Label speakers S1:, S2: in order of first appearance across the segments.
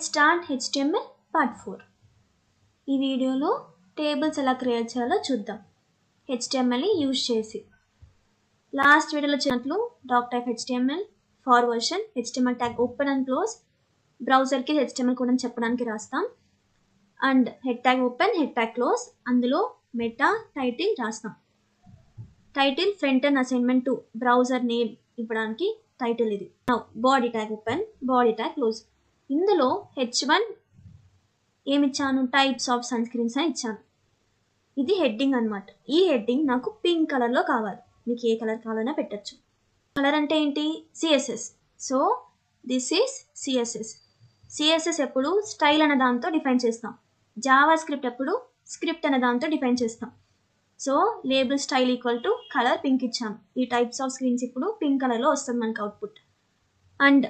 S1: Let's start HTML part 4. ఈ వీడియోలో tables ఎలా క్రియేట్ చేయాలో చూద్దాం HTMLని యూజ్ చేసి. లాస్ట్ వీడియోలో చెప్పినట్లు doctype HTML, for version, HTML tag open and close, బ్రౌజర్కి HTML కూడా చెప్పడానికి రాస్తాం. And head tag open, head tag close, అందులో మెటా టైటిల్ రాస్తాం. Title front and assignment to browser name ఇవ్వడానికి టైటిల్ ఇది. Body tag open, body tag close. ఇందులో H1 ఏమిచ్చాను, టైప్స్ ఆఫ్ సన్ స్క్రీన్స్ అని ఇచ్చాను. ఇది హెడ్డింగ్ అనమాట. ఈ హెడ్డింగ్ నాకు పింక్ కలర్లో కావాలి. మీకు ఏ కలర్ కావాలన్నా పెట్టచ్చు. కలర్ అంటే ఏంటి, CSS. So this is CSS. CSS ఎప్పుడు స్టైల్ అనే దాంతో డిఫైన్ చేస్తాం. జావా స్క్రిప్ట్ ఎప్పుడు స్క్రిప్ట్ అనే దాంతో డిఫైన్ చేస్తాం. So label style equal to colour pink ఇచ్చాను. ఈ టైప్స్ ఆఫ్ స్క్రీన్స్ ఇప్పుడు పింక్ కలర్లో వస్తుంది మనకు అవుట్పుట్. అండ్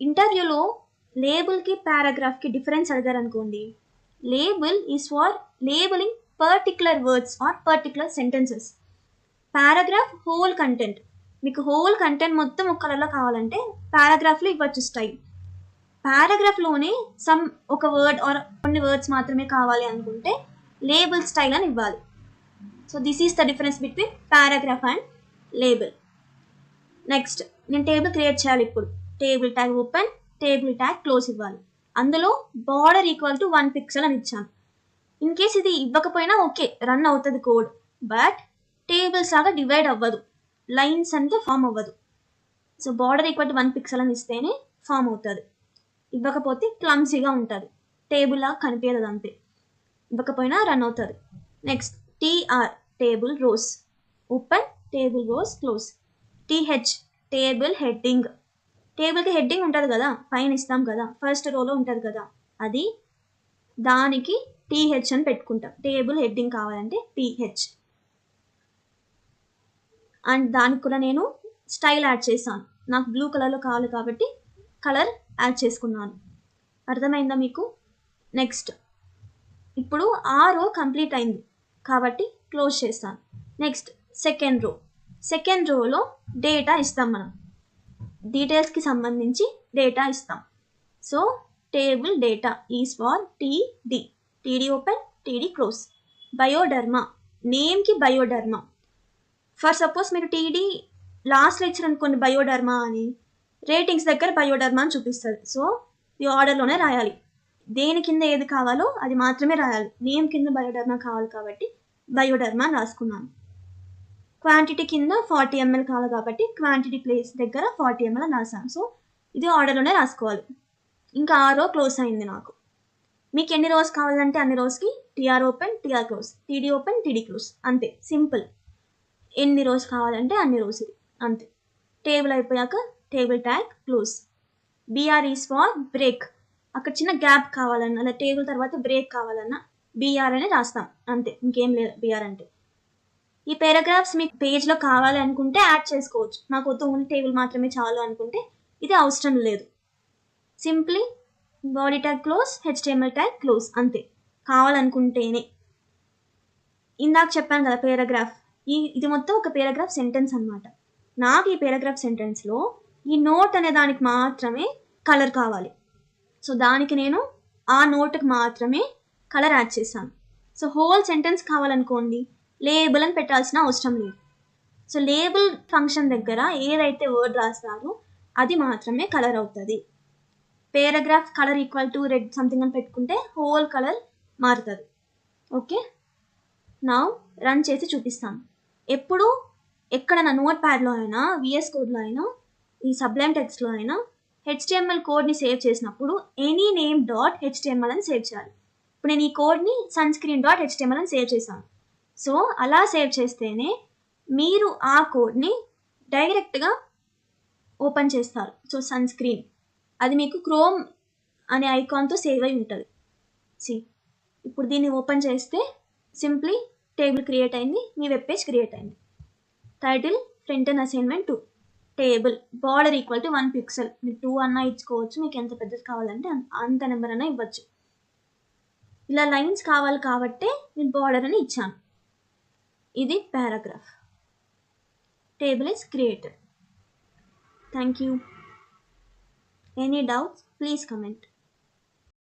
S1: ఇంటర్వ్యూలో లేబుల్కి పారాగ్రాఫ్కి డిఫరెన్స్ అడిగారు అనుకోండి. Label is for labelling particular words or particular sentences. Paragraph whole content. మీకు హోల్ కంటెంట్ మొత్తం ఒక కలర్లో కావాలంటే పారాగ్రాఫ్లో ఇవ్వచ్చు స్టైల్. పారాగ్రాఫ్లోనే ఒక వర్డ్ ఆర్ కొన్ని వర్డ్స్ మాత్రమే కావాలి అనుకుంటే లేబుల్ స్టైల్ అని ఇవ్వాలి. So this is the difference between paragraph and label. Next నేను టేబుల్ క్రియేట్ చేయాలి. ఇప్పుడు table tag open, table tag close ఇవ్వాలి. అందులో బార్డర్ ఈక్వల్ టు 1 పిక్సెల్ అని ఇచ్చాను. ఇన్ కేస్ ఇది ఇవ్వకపోయినా ఓకే, రన్ అవుతుంది కోడ్. బట్ టేబుల్స్ లాగా డివైడ్ అవ్వదు, లైన్స్ అంతా ఫామ్ అవ్వదు. So border equal to 1 pixel అని ఇస్తేనే ఫామ్ అవుతుంది. ఇవ్వకపోతే క్లమ్సీగా ఉంటుంది, టేబుల్ లాగా కనిపించదు అంతే. ఇవ్వకపోయినా రన్ అవుతుంది. Next TR table rows open, table rows close. TH table heading. టేబుల్కి హెడ్డింగ్ ఉంటుంది కదా, పైన ఇస్తాం కదా, ఫస్ట్ రోలో ఉంటుంది కదా, అది దానికి TH అని పెట్టుకుంటాం. టేబుల్ హెడ్డింగ్ కావాలంటే TH. అండ్ దానికి కూడా నేను స్టైల్ యాడ్ చేశాను. నాకు బ్లూ కలర్లో కావాలి కాబట్టి కలర్ యాడ్ చేసుకున్నాను. అర్థమైందా మీకు? నెక్స్ట్ ఇప్పుడు ఆ రో కంప్లీట్ అయింది కాబట్టి క్లోజ్ చేస్తాను. Next second row. సెకండ్ రోలో డేటా ఇస్తాం. మనం డీటెయిల్స్కి సంబంధించి డేటా ఇస్తాం. So table data is for TD open, TD close. Bioderma, నేమ్కి బయోడర్మా. ఫర్ సపోజ్ మీరు TD లాస్ట్లో ఇచ్చారు అనుకోండి బయోడర్మా అని, రేటింగ్స్ దగ్గర బయోడర్మా అని చూపిస్తుంది. సో ఈ ఆర్డర్లోనే రాయాలి. దేని కింద ఏది కావాలో అది మాత్రమే రాయాలి. నేమ్ కింద బయోడర్మా కావాలి కాబట్టి బయోడర్మా అని రాసుకున్నాను. క్వాంటిటీ కింద 40 ml కావాలి కాబట్టి క్వాంటిటీ ప్లేస్ దగ్గర 40 ml అని రాసాను. సో ఇది ఆర్డర్లోనే రాసుకోవాలి. ఇంకా ఆ రో క్లోజ్ అయింది నాకు. మీకు ఎన్ని రోస్ కావాలంటే అన్ని రోస్కి TR open, TR close, TD open, TD close. అంతే, సింపుల్. ఎన్ని రోస్ కావాలంటే అన్ని రోస్, ఇది అంతే. టేబుల్ అయిపోయాక table tag close. BR is for break. అక్కడ చిన్న గ్యాప్ కావాలన్నా, అలా టేబుల్ తర్వాత బ్రేక్ కావాలన్నా BR అని రాస్తాం అంతే, ఇంకేం లేదు BR అంటే. ఈ పారాగ్రాఫ్స్ మీకు పేజ్లో కావాలి అనుకుంటే యాడ్ చేసుకోవచ్చు. నాకు వద్దు, ఓన్లీ టేబుల్ మాత్రమే చాలు అనుకుంటే ఇది అవసరం లేదు. Simply body tag close, HTML tag close, అంతే. కావాలనుకుంటేనే. ఇందాక చెప్పాను కదా పారాగ్రాఫ్, ఇది మొత్తం ఒక పారాగ్రాఫ్ సెంటెన్స్ అనమాట. నాకు ఈ పారాగ్రాఫ్ సెంటెన్స్లో ఈ నోట్ అనే దానికి మాత్రమే కలర్ కావాలి. సో దానికి నేను ఆ నోట్కి మాత్రమే కలర్ యాడ్ చేశాను. సో హోల్ సెంటెన్స్ కావాలనుకోండి, లేబుల్ అని పెట్టాల్సిన అవసరం లేదు. సో లేబుల్ ఫంక్షన్ దగ్గర ఏదైతే వర్డ్ రాస్తారో అది మాత్రమే కలర్ అవుతుంది. Paragraph colour equal to red something అని పెట్టుకుంటే హోల్ కలర్ మారుతుంది. ఓకే, నా రన్ చేసి చూపిస్తాను. ఎప్పుడు ఎక్కడైనా నోట్ ప్యాడ్లో అయినా, VS కోడ్లో అయినా, ఈ సబ్లైమ్ టెక్స్ట్లో అయినా HTML కోడ్ని సేవ్ చేసినప్పుడు ఎనీ నేమ్ .html అని సేవ్ చేయాలి. ఇప్పుడు నేను ఈ కోడ్ని sunscreen.html అని సేవ్ చేశాను. సో అలా సేవ్ చేస్తేనే మీరు ఆ కోడ్ని డైరెక్ట్గా ఓపెన్ చేస్తారు. సో సన్స్క్రీన్ అది మీకు క్రోమ్ అనే ఐకాన్తో సేవ్ అయి ఉంటుంది. ఇప్పుడు దీన్ని ఓపెన్ చేస్తే సింప్లీ టేబుల్ క్రియేట్ అయింది, మీ వెబ్ పేజ్ క్రియేట్ అయింది. Title front and assignment 2, table border equal to 1 pixel. మీరు 2 అన్నా ఇచ్చుకోవచ్చు, మీకు ఎంత పెద్దది కావాలంటే అంత నెంబర్ అన్నా ఇవ్వచ్చు. ఇలా లైన్స్ కావాలి కాబట్టే నేను బార్డర్ అని ఇచ్చాను. ఇది paragraph. Table is created. Thank you. Any doubts? Please comment.